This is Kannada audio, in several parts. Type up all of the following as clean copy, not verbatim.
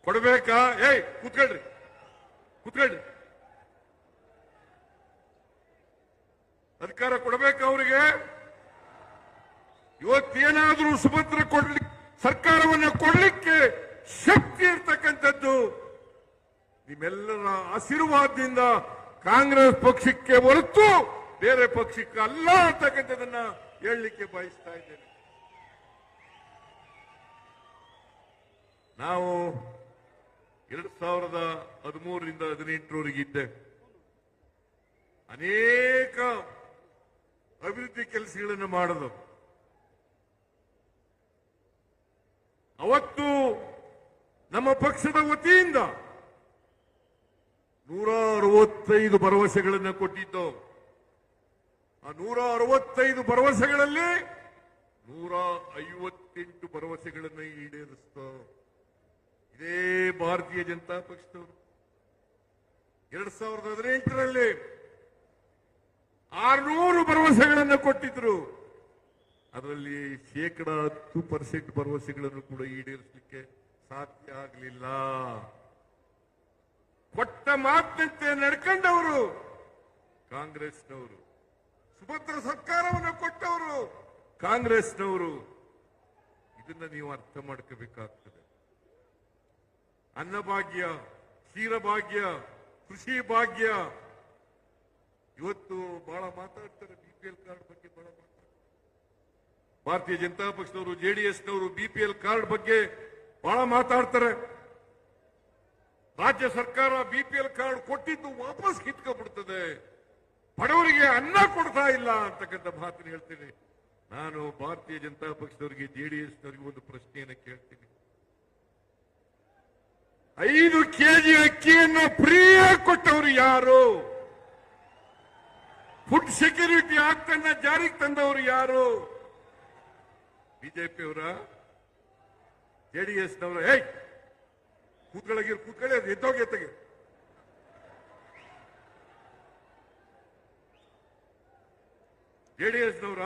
ಕೊಡ್ಬೇಕಾ? ಏಯ್ ಕೂತ್ಕೊಳ್ರಿ, ಕೂತ್ಕೊಳ್ರಿ. ಅಧಿಕಾರ ಕೊಡಬೇಕಾ ಅವರಿಗೆ? ಇವತ್ತೇನಾದ್ರೂ ಸುಭದ್ರ ಕೊಡ್ಲಿಕ್ಕೆ, ಸರ್ಕಾರವನ್ನು ಕೊಡ್ಲಿಕ್ಕೆ ಶಕ್ತಿ ಇರ್ತಕ್ಕಂಥದ್ದು ನಿಮ್ಮೆಲ್ಲರ ಆಶೀರ್ವಾದದಿಂದ ಕಾಂಗ್ರೆಸ್ ಪಕ್ಷಕ್ಕೆ ಹೊರತು ಬೇರೆ ಪಕ್ಷಕ್ಕೆ ಅಲ್ಲ ಅಂತಕ್ಕಂಥದನ್ನ ಹೇಳಲಿಕ್ಕೆ ಬಯಸ್ತಾ ಇದ್ದೇನೆ. ನಾವು 2013ರಿಂದ 2018ರವರೆಗೆ ಇದ್ದೆ. ಅನೇಕ ಅಭಿವೃದ್ಧಿ ಕೆಲಸಗಳನ್ನು ಮಾಡೋದು. ಅವತ್ತು ನಮ್ಮ ಪಕ್ಷದ ವತಿಯಿಂದ 165 ಭರವಸೆಗಳನ್ನು ಕೊಟ್ಟಿದ್ದು. ಆ 165 ಭರವಸೆಗಳಲ್ಲಿ 158 ಭರವಸೆಗಳನ್ನು ಈಡೇರಿಸಿತು ಇದೇ ಭಾರತೀಯ ಜನತಾ ಪಕ್ಷದವರು. 2018ರಲ್ಲಿ 600 ಭರವಸೆಗಳನ್ನು ಕೊಟ್ಟಿದ್ರು. ಅದರಲ್ಲಿ 10% ಭರವಸೆಗಳನ್ನು ಕೂಡ ಈಡೇರಿಸಲಿಕ್ಕೆ ಸಾಧ್ಯ ಆಗಲಿಲ್ಲ. ಕೊಟ್ಟ ಮಾತಿನಂತೆ ನಡ್ಕೊಂಡವರು ಕಾಂಗ್ರೆಸ್ನವರು, ಸುಭದ್ರ ಸರ್ಕಾರವನ್ನು ಕೊಟ್ಟವರು ಕಾಂಗ್ರೆಸ್ನವರು. ಇದನ್ನ ನೀವು ಅರ್ಥ ಮಾಡ್ಕೋಬೇಕಾಗ್ತದೆ. ಅನ್ನಭಾಗ್ಯ, ಕ್ಷೀರಭಾಗ್ಯ, ಕೃಷಿ ಭಾಗ್ಯ, ಇವತ್ತು ಬಹಳ ಮಾತಾಡ್ತಾರೆ. ಬಿಪಿಎಲ್ ಕಾರ್ಡ್ ಬಗ್ಗೆ ಬಹಳ ಮಾತಾಡ್ತಾರೆ. ಭಾರತೀಯ ಜನತಾ ಪಕ್ಷದವರು, ಜೆಡಿಎಸ್ನವರು ಬಿಪಿಎಲ್ ಕಾರ್ಡ್ ಬಗ್ಗೆ ಬಹಳ ಮಾತಾಡ್ತಾರೆ. ರಾಜ್ಯ ಸರ್ಕಾರ ಬಿಪಿಎಲ್ ಕಾರ್ಡ್ ಕೊಟ್ಟಿದ್ದು ವಾಪಸ್ ಕಿತ್ಕೊಂಡ್ಬಿಡ್ತದೆ, ಬಡವರಿಗೆ ಅನ್ನ ಕೊಡ್ತಾ ಇಲ್ಲ ಅಂತಕ್ಕಂಥ ಮಾತನ್ನು ಹೇಳ್ತೀನಿ. ನಾನು ಭಾರತೀಯ ಜನತಾ ಪಕ್ಷದವರಿಗೆ, ಜೆಡಿಎಸ್ನವರಿಗೆ ಒಂದು ಪ್ರಶ್ನೆಯನ್ನು ಕೇಳ್ತೀನಿ. 5 ಕೆಜಿ ಅಕ್ಕಿಯನ್ನು ಫ್ರೀಯಾಗಿ ಕೊಟ್ಟವರು ಯಾರು? ಫುಡ್ ಸೆಕ್ಯೂರಿಟಿ ಆಕ್ಟ್ ಅನ್ನ ಜಾರಿಗೆ ತಂದವರು ಯಾರು? ಬಿಜೆಪಿಯವರ, ಜೆಡಿಎಸ್ನವರ? ಹೇಯ್ ಕೂತ್ಕೊಳ್ಳಿ, ಅದು ಎದ್ದೋಗಿ ಎತ್ತಗೆ. ಜೆಡಿಎಸ್ನವರ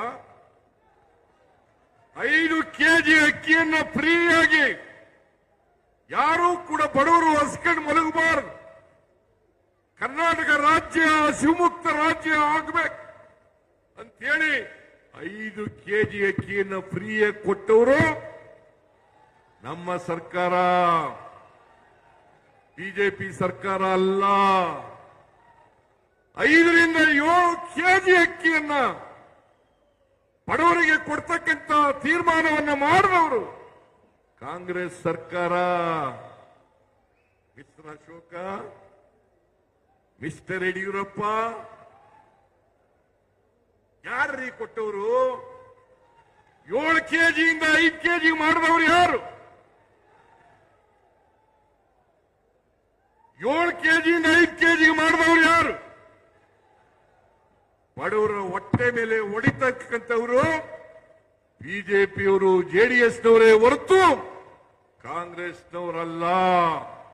5 ಕೆಜಿ ಅಕ್ಕಿಯನ್ನ ಫ್ರೀಯಾಗಿ ಯಾರೂ ಕೂಡ ಬಡವರು ಹಸ್ಕೊಂಡು ಮಲಗಬಾರದು, ಕರ್ನಾಟಕ ರಾಜ್ಯ ಶಿವಮುಕ್ತ ರಾಜ್ಯ ಆಗಬೇಕು ಅಂತೇಳಿ 5 ಕೆಜಿ ಅಕ್ಕಿಯನ್ನು ಫ್ರೀಯಾಗಿ ಕೊಟ್ಟವರು ನಮ್ಮ ಸರ್ಕಾರ, ಬಿಜೆಪಿ ಸರ್ಕಾರ ಅಲ್ಲ. 5ರಿಂದ 7 ಕೆಜಿ ಅಕ್ಕಿಯನ್ನ ಬಡವರಿಗೆ ಕೊಡ್ತಕ್ಕಂಥ ತೀರ್ಮಾನವನ್ನ ಮಾಡಿದವರು ಕಾಂಗ್ರೆಸ್ ಸರ್ಕಾರ. ಮಿಸ್ಟರ್ ಅಶೋಕ, ಮಿಸ್ಟರ್ ಯಡಿಯೂರಪ್ಪ, ಯಾರ್ರೀ ಕೊಟ್ಟವರು? 7 ಕೆಜಿಯಿಂದ 5 ಕೆಜಿ ಮಾಡಿದವರು ಯಾರು? 7 ಕೆಜಿಯಿಂದ 5 ಕೆಜಿ ಮಾಡಿದವರು ಯಾರು? ಬಡವರ ಹೊಟ್ಟೆ ಮೇಲೆ ಹೊಡಿತಕ್ಕಂಥವರು ಬಿಜೆಪಿಯವರು, ಜೆಡಿಎಸ್ನವರೇ ಹೊರತು ಕಾಂಗ್ರೆಸ್ನವರಲ್ಲ.